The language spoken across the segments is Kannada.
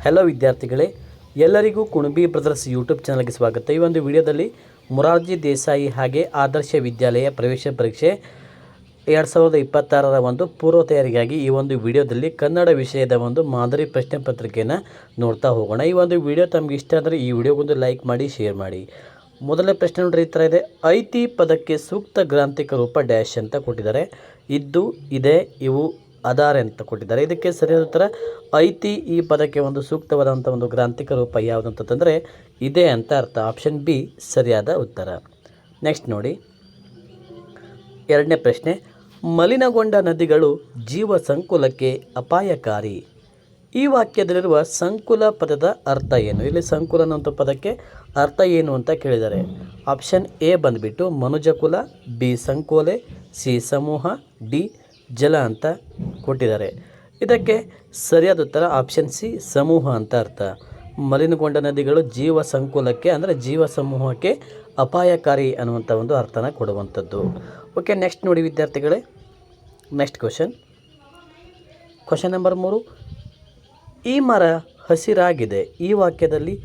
ಹಲೋ ವಿದ್ಯಾರ್ಥಿಗಳೇ, ಎಲ್ಲರಿಗೂ ಕುಣಬಿ ಬ್ರದರ್ಸ್ ಯೂಟ್ಯೂಬ್ ಚಾನಲ್ಗೆ ಸ್ವಾಗತ. ಈ ಒಂದು ವಿಡಿಯೋದಲ್ಲಿ ಮೊರಾರ್ಜಿ ದೇಸಾಯಿ ಹಾಗೆ ಆದರ್ಶ ವಿದ್ಯಾಲಯ ಪ್ರವೇಶ ಪರೀಕ್ಷೆ 2026ರ ಒಂದು ಪೂರ್ವ ತಯಾರಿಗಾಗಿ ಈ ಒಂದು ವಿಡಿಯೋದಲ್ಲಿ ಕನ್ನಡ ವಿಷಯದ ಒಂದು ಮಾದರಿ ಪ್ರಶ್ನೆ ಪತ್ರಿಕೆಯನ್ನು ನೋಡ್ತಾ ಹೋಗೋಣ. ಈ ಒಂದು ವಿಡಿಯೋ ತಮಗೆ ಇಷ್ಟ ಆದರೆ ಈ ವಿಡಿಯೋಗೊಂದು ಲೈಕ್ ಮಾಡಿ, ಶೇರ್ ಮಾಡಿ. ಮೊದಲ ಪ್ರಶ್ನೆ ನೋಡ್ರಿ ಈ ಥರ ಇದೆ. ಐತಿ ಪದಕ್ಕೆ ಸೂಕ್ತ ಗ್ರಾಂಥಿಕ ರೂಪ ಡ್ಯಾಶ್ ಅಂತ ಕೊಟ್ಟಿದ್ದಾರೆ. ಇದ್ದು, ಇದೆ, ಇವು, ಅದಾರೆ ಅಂತ ಕೊಟ್ಟಿದ್ದಾರೆ. ಇದಕ್ಕೆ ಸರಿಯಾದ ಉತ್ತರ ಐತಿ ಈ ಪದಕ್ಕೆ ಒಂದು ಸೂಕ್ತವಾದಂಥ ಒಂದು ಗ್ರಾಂಥಿಕ ರೂಪ ಯಾವುದು ಅಂತಂದರೆ ಇದೆ ಅಂತ ಅರ್ಥ. ಆಪ್ಷನ್ ಬಿ ಸರಿಯಾದ ಉತ್ತರ. ನೆಕ್ಸ್ಟ್ ನೋಡಿ, ಎರಡನೇ ಪ್ರಶ್ನೆ. ಮಲಿನಗೊಂಡ ನದಿಗಳು ಜೀವ ಸಂಕುಲಕ್ಕೆ ಅಪಾಯಕಾರಿ. ಈ ವಾಕ್ಯದಲ್ಲಿರುವ ಸಂಕುಲ ಪದದ ಅರ್ಥ ಏನು? ಇಲ್ಲಿ ಸಂಕುಲ ಅನ್ನುವಂಥ ಪದಕ್ಕೆ ಅರ್ಥ ಏನು ಅಂತ ಕೇಳಿದ್ದಾರೆ. ಆಪ್ಷನ್ ಎ ಬಂದುಬಿಟ್ಟು ಮನುಜಕುಲ, ಬಿ ಸಂಕೋಲೆ, ಸಿ ಸಮೂಹ, ಡಿ ಜಲ ಅಂತ ಕೊಟ್ಟಿದ್ದಾರೆ. ಇದಕ್ಕೆ ಸರಿಯಾದ ಉತ್ತರ ಆಪ್ಷನ್ ಸಿ ಸಮೂಹ ಅಂತ ಅರ್ಥ. ಮಲಿನಗೊಂಡ ನದಿಗಳು ಜೀವ ಸಂಕುಲಕ್ಕೆ ಅಂದರೆ ಜೀವ ಸಮೂಹಕ್ಕೆ ಅಪಾಯಕಾರಿ ಅನ್ನುವಂಥ ಒಂದು ಅರ್ಥನ ಕೊಡುವಂಥದ್ದು. ಓಕೆ, ನೆಕ್ಸ್ಟ್ ನೋಡಿ ವಿದ್ಯಾರ್ಥಿಗಳೇ, ನೆಕ್ಸ್ಟ್ ಕ್ವಶನ್ ನಂಬರ್ 3. ಈ ಮರ ಹಸಿರಾಗಿದೆ. ಈ ವಾಕ್ಯದಲ್ಲಿ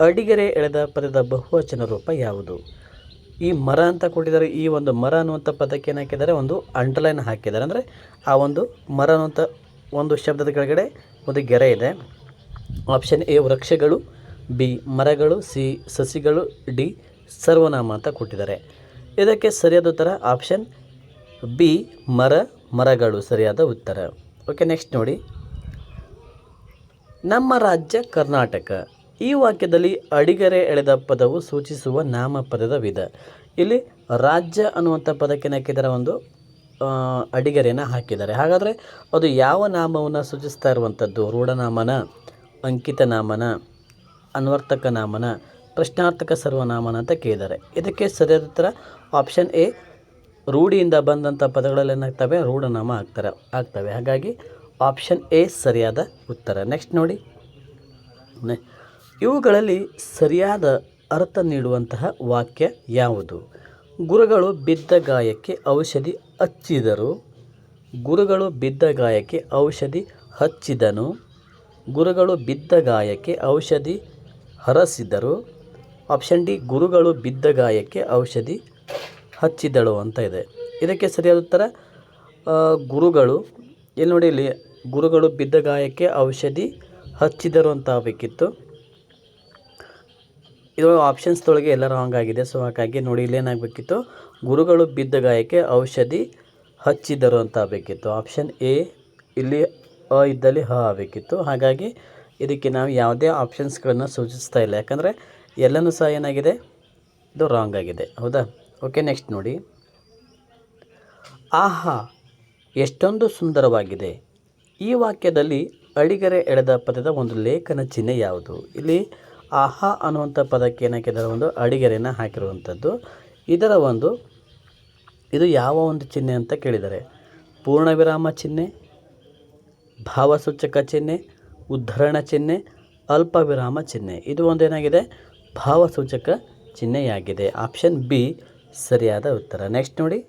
ಅಡಿಗೆರೆ ಎಳೆದ ಪದದ ಬಹುವಚನ ರೂಪ ಯಾವುದು? ಈ ಮರ ಅಂತ ಕೊಟ್ಟಿದ್ದಾರೆ. ಈ ಒಂದು ಮರ ಅನ್ನುವಂಥ ಪದಕ್ಕೆ ಏನು ಹಾಕಿದ್ದಾರೆ? ಒಂದು ಅಂಡರ್ಲೈನ್ ಹಾಕಿದ್ದಾರೆ. ಅಂದರೆ ಆ ಒಂದು ಮರ ಅನ್ನುವಂಥ ಒಂದು ಶಬ್ದದ ಕೆಳಗಡೆ ಒಂದು ಗೆರೆ ಇದೆ. ಆಪ್ಷನ್ ಎ ವೃಕ್ಷಗಳು, ಬಿ ಮರಗಳು, ಸಿ ಸಸಿಗಳು, ಡಿ ಸರ್ವನಾಮ ಅಂತ ಕೊಟ್ಟಿದ್ದಾರೆ. ಇದಕ್ಕೆ ಸರಿಯಾದ ಉತ್ತರ ಆಪ್ಷನ್ ಬಿ ಮರಗಳು ಸರಿಯಾದ ಉತ್ತರ. ಓಕೆ, ನೆಕ್ಸ್ಟ್ ನೋಡಿ, ನಮ್ಮ ರಾಜ್ಯ ಕರ್ನಾಟಕ. ಈ ವಾಕ್ಯದಲ್ಲಿ ಅಡಿಗೆರೆ ಎಳೆದ ಪದವು ಸೂಚಿಸುವ ನಾಮಪದದ ವಿಧ. ಇಲ್ಲಿ ರಾಜ್ಯ ಅನ್ನುವಂಥ ಪದಕ್ಕೆ ಹಾಕಿದರೆ ಒಂದು ಅಡಿಗೆರೆಯನ್ನು ಹಾಕಿದ್ದಾರೆ. ಹಾಗಾದರೆ ಅದು ಯಾವ ನಾಮವನ್ನು ಸೂಚಿಸ್ತಾ ಇರುವಂಥದ್ದು? ರೂಢನಾಮನ, ಅಂಕಿತ ನಾಮನ, ಅನ್ವರ್ಥಕ ನಾಮನ, ಪ್ರಶ್ನಾರ್ಥಕ ಸರ್ವನಾಮನ ಅಂತ ಕೇಳಿದ್ದಾರೆ. ಇದಕ್ಕೆ ಸರಿಯಾದ ಉತ್ತರ ಆಪ್ಷನ್ ಎ ರೂಢಿಯಿಂದ ಬಂದಂಥ ಪದಗಳಲ್ಲಿ ಏನಾಗ್ತವೆ? ರೂಢನಾಮ ಆಗ್ತವೆ. ಹಾಗಾಗಿ ಆಪ್ಷನ್ ಎ ಸರಿಯಾದ ಉತ್ತರ. ನೆಕ್ಸ್ಟ್ ನೋಡಿ, ಇವುಗಳಲ್ಲಿ ಸರಿಯಾದ ಅರ್ಥ ನೀಡುವಂತಹ ವಾಕ್ಯ ಯಾವುದು? ಗುರುಗಳು ಬಿದ್ದ ಗಾಯಕ್ಕೆ ಔಷಧಿ ಹಚ್ಚಿದರು. ಗುರುಗಳು ಬಿದ್ದ ಗಾಯಕ್ಕೆ ಔಷಧಿ ಹಚ್ಚಿದನು. ಗುರುಗಳು ಬಿದ್ದ ಗಾಯಕ್ಕೆ ಔಷಧಿ ಹರಸಿದರು. ಆಪ್ಷನ್ ಡಿ ಗುರುಗಳು ಬಿದ್ದ ಗಾಯಕ್ಕೆ ಔಷಧಿ ಹಚ್ಚಿದಳು ಅಂತ ಇದೆ. ಇದಕ್ಕೆ ಸರಿಯಾದ ಉತ್ತರ ಗುರುಗಳು. ಇಲ್ಲಿ ನೋಡಿ, ಇಲ್ಲಿ ಗುರುಗಳು ಬಿದ್ದ ಗಾಯಕ್ಕೆ ಔಷಧಿ ಹಚ್ಚಿದರು ಅಂತ ಆಗಬೇಕಿತ್ತು. ಇದು ಆಪ್ಷನ್ಸ್ದೊಳಗೆ ಎಲ್ಲ ರಾಂಗ್ ಆಗಿದೆ. ಸೊ ಹಾಗಾಗಿ ನೋಡಿ, ಇಲ್ಲೇನಾಗಬೇಕಿತ್ತು? ಗುರುಗಳು ಬಿದ್ದ ಗಾಯಕ್ಕೆ ಔಷಧಿ ಹಚ್ಚಿದರು ಅಂತ ಆಗಬೇಕಿತ್ತು. ಆಪ್ಷನ್ ಎ ಇಲ್ಲಿ ಅ ಇದ್ದಲ್ಲಿ ಹ ಆಗಬೇಕಿತ್ತು. ಹಾಗಾಗಿ ಇದಕ್ಕೆ ನಾವು ಯಾವುದೇ ಆಪ್ಷನ್ಸ್ಗಳನ್ನು ಸೂಚಿಸ್ತಾ ಇಲ್ಲ, ಯಾಕಂದರೆ ಎಲ್ಲನೂ ಸಹ ಏನಾಗಿದೆ? ಇದು ರಾಂಗ್ ಆಗಿದೆ. ಹೌದಾ? ಓಕೆ, ನೆಕ್ಸ್ಟ್ ನೋಡಿ, ಆಹಾ ಎಷ್ಟೊಂದು ಸುಂದರವಾಗಿದೆ. ಈ ವಾಕ್ಯದಲ್ಲಿ ಅಡಿಗೆರೆ ಎಳೆದ ಪದದ ಒಂದು ಲೇಖನ ಚಿಹ್ನೆ ಯಾವುದು? ಇಲ್ಲಿ ಆಹಾ ಅನ್ನುವಂಥ ಪದಕ್ಕೆ ಏನಾಕಿದ್ದಾರೆ? ಒಂದು ಅಡಿಗೆರೆಯನ್ನು ಹಾಕಿರುವಂಥದ್ದು. ಇದರ ಇದು ಯಾವ ಒಂದು ಚಿಹ್ನೆ ಅಂತ ಕೇಳಿದ್ದಾರೆ. ಪೂರ್ಣ ವಿರಾಮ ಚಿಹ್ನೆ, ಭಾವಸೂಚಕ ಚಿಹ್ನೆ, ಉದ್ಧರಣ ಚಿಹ್ನೆ, ಅಲ್ಪ ವಿರಾಮ ಚಿಹ್ನೆ. ಇದು ಒಂದು ಏನಾಗಿದೆ? ಭಾವಸೂಚಕ ಚಿಹ್ನೆಯಾಗಿದೆ. ಆಪ್ಷನ್ ಬಿ ಸರಿಯಾದ ಉತ್ತರ. ನೆಕ್ಸ್ಟ್ ನೋಡಿ,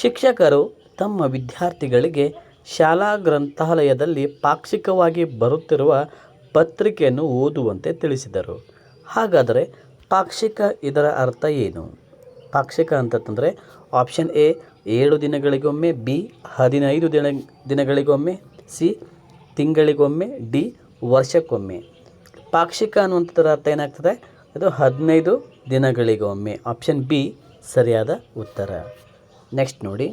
ಶಿಕ್ಷಕರು ತಮ್ಮ ವಿದ್ಯಾರ್ಥಿಗಳಿಗೆ ಶಾಲಾ ಗ್ರಂಥಾಲಯದಲ್ಲಿ ಪಾಕ್ಷಿಕವಾಗಿ ಬರುತ್ತಿರುವ ಪತ್ರಿಕೆಯನ್ನು ಓದುವಂತೆ ತಿಳಿಸಿದರು. ಹಾಗಾದರೆ ಪಾಕ್ಷಿಕ ಇದರ ಅರ್ಥ ಏನು? ಪಾಕ್ಷಿಕ ಅಂತಂದರೆ ಆಪ್ಷನ್ ಎ 7 ದಿನಗಳಿಗೊಮ್ಮೆ, ಬಿ 15 ದಿನಗಳಿಗೊಮ್ಮೆ, ಸಿ ತಿಂಗಳಿಗೊಮ್ಮೆ, ಡಿ ವರ್ಷಕ್ಕೊಮ್ಮೆ. ಪಾಕ್ಷಿಕ ಅನ್ನುವಂಥದ್ರ ಅರ್ಥ ಏನಾಗ್ತದೆ? ಅದು 15 ದಿನಗಳಿಗೊಮ್ಮೆ. ಆಪ್ಷನ್ ಬಿ ಸರಿಯಾದ ಉತ್ತರ. ನೆಕ್ಸ್ಟ್ ನೋಡಿ,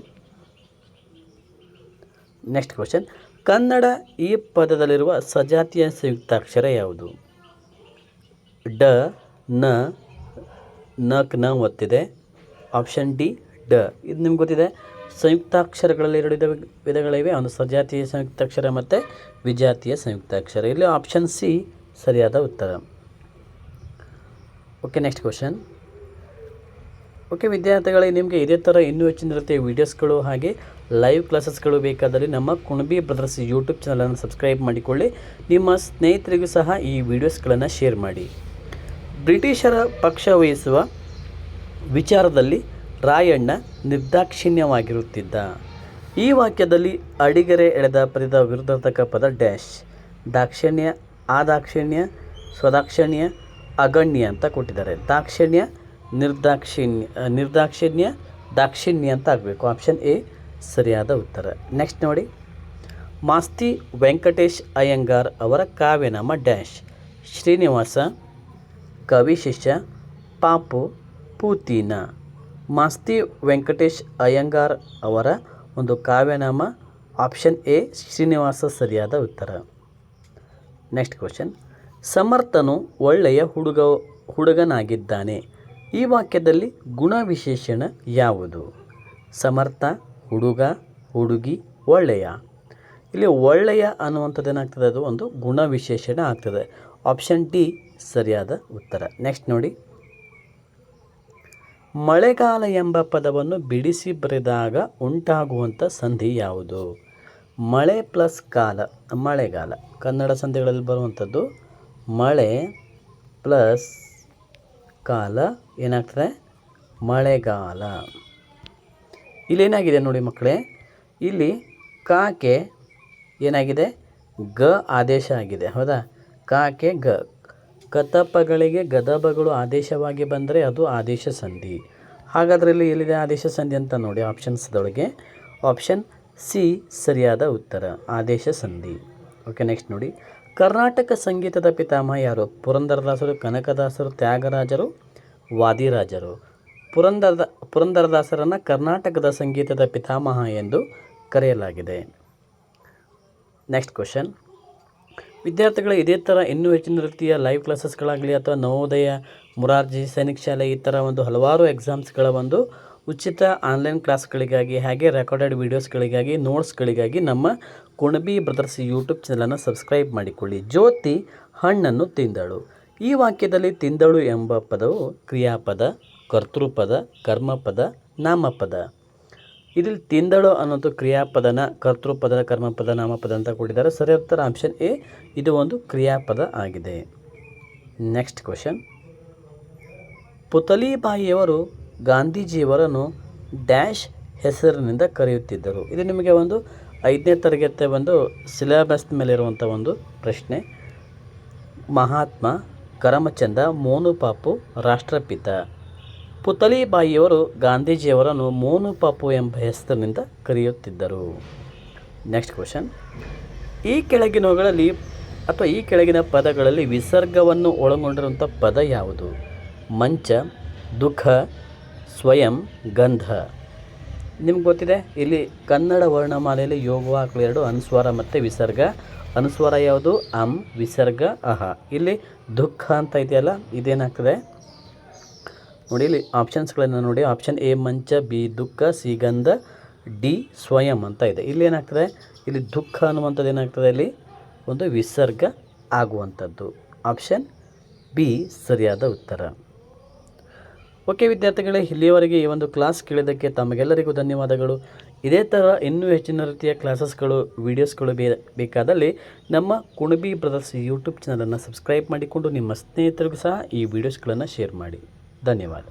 ನೆಕ್ಸ್ಟ್ ಕ್ವಶನ್. ಕನ್ನಡ ಈ ಪದದಲ್ಲಿರುವ ಸಜಾತಿಯ ಸಂಯುಕ್ತಾಕ್ಷರ ಯಾವುದು? ಡ, ನ, ನಕ್ ನ ಒತ್ತಿದೆ. ಆಪ್ಷನ್ ಡಿ ಡ. ಇದು ನಿಮ್ಗೆ ಗೊತ್ತಿದೆ. ಸಂಯುಕ್ತಾಕ್ಷರಗಳಲ್ಲಿ 2 ವಿಧಗಳಿವೆ. ಒಂದು ಸಜಾತಿಯ ಸಂಯುಕ್ತಾಕ್ಷರ ಮತ್ತು ವಿಜಾತಿಯ ಸಂಯುಕ್ತಾಕ್ಷರ. ಇಲ್ಲಿ ಆಪ್ಷನ್ ಸಿ ಸರಿಯಾದ ಉತ್ತರ. Okay, next question. ಓಕೆ ವಿದ್ಯಾರ್ಥಿಗಳಿಗೆ, ನಿಮಗೆ ಇದೇ ಥರ ಇನ್ನೂ ಹೆಚ್ಚಿನ ರೀತಿಯ ವೀಡಿಯೋಸ್ಗಳು ಹಾಗೆ ಲೈವ್ ಕ್ಲಾಸಸ್ಗಳು ಬೇಕಾದಲ್ಲಿ ನಮ್ಮ ಕುಣಬಿ ಬ್ರದರ್ಸ್ ಯೂಟ್ಯೂಬ್ ಚಾನಲನ್ನು ಸಬ್ಸ್ಕ್ರೈಬ್ ಮಾಡಿಕೊಳ್ಳಿ. ನಿಮ್ಮ ಸ್ನೇಹಿತರಿಗೂ ಸಹ ಈ ವಿಡಿಯೋಸ್ಗಳನ್ನು ಶೇರ್ ಮಾಡಿ. ಬ್ರಿಟಿಷರ ಪಕ್ಷ ವಹಿಸುವ ವಿಚಾರದಲ್ಲಿ ರಾಯಣ್ಣ ನಿರ್ದಾಕ್ಷಿಣ್ಯವಾಗಿರುತ್ತಿದ್ದ. ಈ ವಾಕ್ಯದಲ್ಲಿ ಅಡಿಗೆರೆ ಎಳೆದ ಪದದ ವಿರುದ್ಧಾರ್ಥಕ ಪದ ಡ್ಯಾಶ್. ದಾಕ್ಷಿಣ್ಯ ಆದಾಕ್ಷಿಣ್ಯ, ಸ್ವದಾಕ್ಷಿಣ್ಯ, ಅಗಣ್ಯ ಅಂತ ಕೊಟ್ಟಿದ್ದಾರೆ. ದಾಕ್ಷಿಣ್ಯ, ನಿರ್ದಾಕ್ಷಿಣ್ಯ, ದಾಕ್ಷಿಣ್ಯ ಅಂತ ಆಗಬೇಕು. ಆಪ್ಷನ್ ಎ ಸರಿಯಾದ ಉತ್ತರ. ನೆಕ್ಸ್ಟ್ ನೋಡಿ, ಮಾಸ್ತಿ ವೆಂಕಟೇಶ್ ಅಯ್ಯಂಗಾರ್ ಅವರ ಕಾವ್ಯನಾಮ ಡ್ಯಾಶ್. ಶ್ರೀನಿವಾಸ, ಕವಿಶಿಷ್ಯ, ಪಾಪು, ಪೂತಿನ. ಮಾಸ್ತಿ ವೆಂಕಟೇಶ್ ಅಯ್ಯಂಗಾರ್ ಅವರ ಒಂದು ಕಾವ್ಯನಾಮ ಆಪ್ಷನ್ ಎ ಶ್ರೀನಿವಾಸ ಸರಿಯಾದ ಉತ್ತರ. ನೆಕ್ಸ್ಟ್ ಕ್ವಶನ್, ಸಮರ್ಥನು ಒಳ್ಳೆಯ ಹುಡುಗನಾಗಿದ್ದಾನೆ. ಈ ವಾಕ್ಯದಲ್ಲಿ ಗುಣವಿಶೇಷಣ ಯಾವುದು? ಸಮರ್ಥ, ಹುಡುಗ, ಹುಡುಗಿ, ಒಳ್ಳೆಯ. ಇಲ್ಲಿ ಒಳ್ಳೆಯ ಅನ್ನುವಂಥದ್ದು ಏನಾಗ್ತದೆ, ಅದು ಒಂದು ಗುಣವಿಶೇಷಣ ಆಗ್ತದೆ. ಆಪ್ಷನ್ ಡಿ ಸರಿಯಾದ ಉತ್ತರ. ನೆಕ್ಸ್ಟ್ ನೋಡಿ, ಮಳೆಗಾಲ ಎಂಬ ಪದವನ್ನು ಬಿಡಿಸಿ ಬರೆದಾಗ ಉಂಟಾಗುವಂಥ ಸಂಧಿ ಯಾವುದು? ಮಳೆ ಪ್ಲಸ್ ಕಾಲ, ಮಳೆಗಾಲ. ಕನ್ನಡ ಸಂಧಿಗಳಲ್ಲಿ ಬರುವಂಥದ್ದು ಮಳೆ ಪ್ಲಸ್ ಕಾಲ ಏನಾಗ್ತದೆ, ಮಳೆಗಾಲ. ಇಲ್ಲೇನಾಗಿದೆ ನೋಡಿ ಮಕ್ಕಳೇ, ಇಲ್ಲಿ ಕಾಕೆ ಏನಾಗಿದೆ, ಗ ಆದೇಶ ಆಗಿದೆ, ಹೌದಾ? ಕಾಕೆ ಗ. ಕತಪಗಳಿಗೆ ಗದಬಗಳು ಆದೇಶವಾಗಿ ಬಂದರೆ ಅದು ಆದೇಶ ಸಂಧಿ. ಹಾಗಾದರೆ ಇಲ್ಲಿ ಎಲ್ಲಿದೆ ಆದೇಶ ಸಂಧಿ ಅಂತ ನೋಡಿ ಆಪ್ಷನ್ಸ್ದೊಳಗೆ. ಆಪ್ಷನ್ ಸಿ ಸರಿಯಾದ ಉತ್ತರ, ಆದೇಶ ಸಂಧಿ. ಓಕೆ, ನೆಕ್ಸ್ಟ್ ನೋಡಿ, ಕರ್ನಾಟಕ ಸಂಗೀತದ ಪಿತಾಮಹ ಯಾರು? ಪುರಂದರದಾಸರು, ಕನಕದಾಸರು, ತ್ಯಾಗರಾಜರು, ವಾದಿರಾಜರು. ಪುರಂದರದಾಸರನ್ನು ಕರ್ನಾಟಕದ ಸಂಗೀತದ ಪಿತಾಮಹ ಎಂದು ಕರೆಯಲಾಗಿದೆ. ನೆಕ್ಸ್ಟ್ ಕ್ವಶನ್, ವಿದ್ಯಾರ್ಥಿಗಳು ಇದೇ ಥರ ಇನ್ನೂ ಹೆಚ್ಚಿನ ರೀತಿಯ ಲೈವ್ ಕ್ಲಾಸಸ್ಗಳಾಗಲಿ ಅಥವಾ ನವೋದಯ, ಮುರಾರ್ಜಿ, ಸೈನಿಕ್ ಶಾಲೆ ಈ ಥರ ಒಂದು ಹಲವಾರು ಎಕ್ಸಾಮ್ಸ್ಗಳ ಒಂದು ಉಚಿತ ಆನ್ಲೈನ್ ಕ್ಲಾಸ್ಗಳಿಗಾಗಿ ಹಾಗೆ ರೆಕಾರ್ಡೆಡ್ ವೀಡಿಯೋಸ್ಗಳಿಗಾಗಿ ನೋಟ್ಸ್ಗಳಿಗಾಗಿ ನಮ್ಮ ಕುಣಬಿ ಬ್ರದರ್ಸ್ ಯೂಟ್ಯೂಬ್ ಚಾನಲನ್ನು ಸಬ್ಸ್ಕ್ರೈಬ್ ಮಾಡಿಕೊಳ್ಳಿ. ಜ್ಯೋತಿ ಹಣ್ಣನ್ನು ತಿಂದಳು. ಈ ವಾಕ್ಯದಲ್ಲಿ ತಿಂದಳು ಎಂಬ ಪದವು ಕ್ರಿಯಾಪದ, ಕರ್ತೃಪದ, ಕರ್ಮಪದ, ನಾಮಪದ. ಇಲ್ಲಿ ತಿಂದಳು ಅನ್ನೋದು ಕ್ರಿಯಾಪದನ, ಕರ್ತೃಪದ, ಕರ್ಮಪದ, ನಾಮಪದ ಅಂತ ಕೊಟ್ಟಿದ್ದಾರೆ. ಸರಿಯಾದ ಉತ್ತರ ಆಪ್ಷನ್ ಎ, ಇದು ಒಂದು ಕ್ರಿಯಾಪದ ಆಗಿದೆ. ನೆಕ್ಸ್ಟ್ ಕ್ವಶನ್, ಪುತಲಿಬಾಯಿಯವರು ಗಾಂಧೀಜಿಯವರನ್ನು ಡ್ಯಾಶ್ ಹೆಸರಿನಿಂದ ಕರೆಯುತ್ತಿದ್ದರು. ಇದು ನಿಮಗೆ ಒಂದು 5ನೇ ತರಗತಿಯ ಒಂದು ಸಿಲೆಬಸ್ ಮೇಲೆ ಇರುವಂಥ ಒಂದು ಪ್ರಶ್ನೆ. ಮಹಾತ್ಮ, ಕರಮಚಂದ, ಮೋನುಪಾಪು, ರಾಷ್ಟ್ರಪಿತ. ಪುತಲಿಬಾಯಿಯವರು ಗಾಂಧೀಜಿಯವರನ್ನು ಮೋನುಪಾಪು ಎಂಬ ಹೆಸರಿನಿಂದ ಕರೆಯುತ್ತಿದ್ದರು. ನೆಕ್ಸ್ಟ್ ಕ್ವಶನ್, ಈ ಕೆಳಗಿನವುಗಳಲ್ಲಿ ಅಥವಾ ಈ ಕೆಳಗಿನ ಪದಗಳಲ್ಲಿ ವಿಸರ್ಗವನ್ನು ಒಳಗೊಂಡಿರುವಂಥ ಪದ ಯಾವುದು? ಮಂಚ, ದುಃಖ, ಸ್ವಯಂ, ಗಂಧ. ನಿಮ್ಗೆ ಗೊತ್ತಿದೆ, ಇಲ್ಲಿ ಕನ್ನಡ ವರ್ಣಮಾಲೆಯಲ್ಲಿ ಯೋಗವಾಕ್ಗಳು 2 ಅನುಸ್ವಾರ ಮತ್ತು ವಿಸರ್ಗ. ಅನುಸ್ವಾರ ಯಾವುದು? ಅಂ, ವಿಸರ್ಗ ಅಹ. ಇಲ್ಲಿ ದುಃಖ ಅಂತ ಇದೆಯಲ್ಲ, ಇದೇನಾಗ್ತದೆ ನೋಡಿ, ಇಲ್ಲಿ ಆಪ್ಷನ್ಸ್ಗಳನ್ನು ನೋಡಿ. ಆಪ್ಷನ್ ಎ ಮಂಚ, ಬಿ ದುಃಖ, ಸಿ ಗಂಧ, ಡಿ ಸ್ವಯಂ ಅಂತ ಇದೆ. ಇಲ್ಲಿ ಏನಾಗ್ತದೆ, ಇಲ್ಲಿ ದುಃಖ ಅನ್ನುವಂಥದ್ದು ಏನಾಗ್ತದೆ, ಇಲ್ಲಿ ಒಂದು ವಿಸರ್ಗ ಆಗುವಂಥದ್ದು. ಆಪ್ಷನ್ ಬಿ ಸರಿಯಾದ ಉತ್ತರ. ಓಕೆ ವಿದ್ಯಾರ್ಥಿಗಳೇ, ಇಲ್ಲಿಯವರೆಗೆ ಈ ಒಂದು ಕ್ಲಾಸ್ ಕೇಳಿದ್ದಕ್ಕೆ ತಮಗೆಲ್ಲರಿಗೂ ಧನ್ಯವಾದಗಳು. ಇದೇ ಥರ ಇನ್ನೂ ಹೆಚ್ಚಿನ ರೀತಿಯ ಕ್ಲಾಸಸ್ಗಳು, ವೀಡಿಯೋಸ್ಗಳು ಬೇಕಾದಲ್ಲಿ ನಮ್ಮ ಕುಣಬಿ ಬ್ರದರ್ಸ್ ಯೂಟ್ಯೂಬ್ ಚಾನಲನ್ನು ಸಬ್ಸ್ಕ್ರೈಬ್ ಮಾಡಿಕೊಂಡು ನಿಮ್ಮ ಸ್ನೇಹಿತರಿಗೂ ಸಹ ಈ ವಿಡಿಯೋಸ್ಗಳನ್ನು ಶೇರ್ ಮಾಡಿ. ಧನ್ಯವಾದ.